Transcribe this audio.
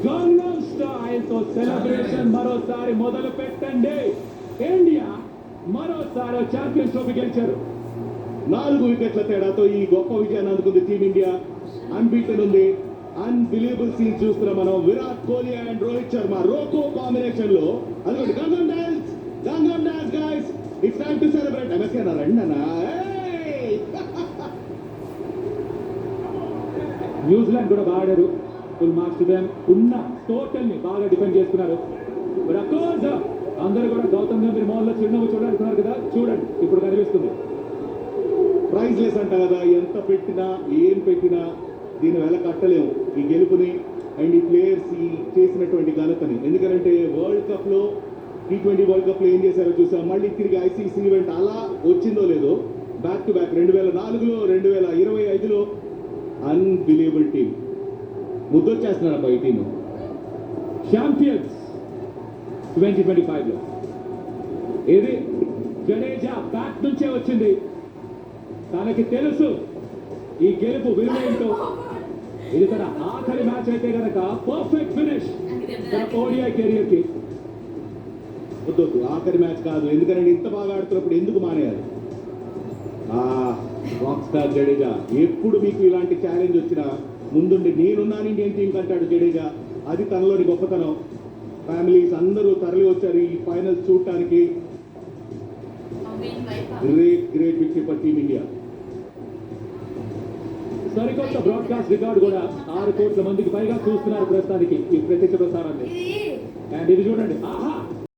Gangam style తో celebration మరోసారి మొదలు పెట్టండి. ఇండియా మరోసారి ఛాంపియన్స్ ట్రోఫీ గెలిచారు. 4 వికెట్ల తేడాతో ఈ గొప్ప విజయాన్ని అందుకుంది టీమిండియా. అన్బీటెన్ ఉంది. అన్బిలీవబుల్ సీన్ చూస్తున్నాం మనం. విరాట్ కోహ్లీ అండ్ రోహిత్ శర్మ రోకో కాంబినేషన్ లో అదిగోండి Gangam dance guys. It's time to celebrate. MSK రండి అన్న. న్యూజిలాండ్ కూడా బాగా ఆడారు. ఫుల్ మార్క్స్ ఉన్న టోటల్ ని బాగా డిఫెండ్ చేసుకున్నారు. అందరూ కూడా గౌతమ్ గంభీర్ మోహన్ లో చిరునవ్వు చూడాలనుకున్నారు కదా, చూడండి ఇప్పుడు కనిపిస్తుంది. ప్రైజ్ లెస్ అంట కదా, ఎంత పెట్టినా ఏం పెట్టినా దీని వెల కట్టలేము ఈ గెలుపుని అండ్ ఈ ప్లేయర్స్ ఈ చేసినటువంటి ఘనతని. ఎందుకంటే వరల్డ్ కప్ లో T20 వరల్డ్ కప్ లో ఏం చేశారో చూసాం. మళ్ళీ తిరిగి ఐసీసీ ఈవెంట్ అలా వచ్చిందో లేదో బ్యాక్ టు బ్యాక్ 2004లో 2025లో అన్బిలీవబుల్ టీమ్. ముద్దొచ్చేస్తున్నారబ్బా ఈ టీము. ఛాంపియన్స్ 2025లో ఇది జడేజా బ్యాక్ నుంచే వచ్చింది. తనకి తెలుసు ఈ గెలుపు విలువేంటో. ఇది తన ఆఖరి మ్యాచ్ అయితే కనుక పర్ఫెక్ట్ ఫినిష్ తన ఓడిఐ కెరియర్ కి. వద్దు ఆఖరి మ్యాచ్ కాదు, ఎందుకంటే ఇంత బాగా ఆడుతున్నప్పుడు ఎందుకు మానేయాలి. రాక్ స్టార్ జడేజా ఎప్పుడు మీకు ఇలాంటి ఛాలెంజ్ వచ్చినా ముందుండి నేనున్నాను ఇండియన్ టీం కంటాడు జడేజా. అది తనలోని గొప్పతనం. ఫ్యామిలీస్ అందరూ తరలి వచ్చారు ఈ ఫైనల్స్ చూడటానికి. Great victory for team India. సరికొత్త బ్రాడ్కాస్ట్ రికార్డు కూడా 6 కోట్ల మందికి పైగా చూస్తున్నారు ప్రస్తుతానికి ఈ ప్రత్యక్ష ప్రసారాన్ని. అండ్ ఇది చూడండి, ఆహా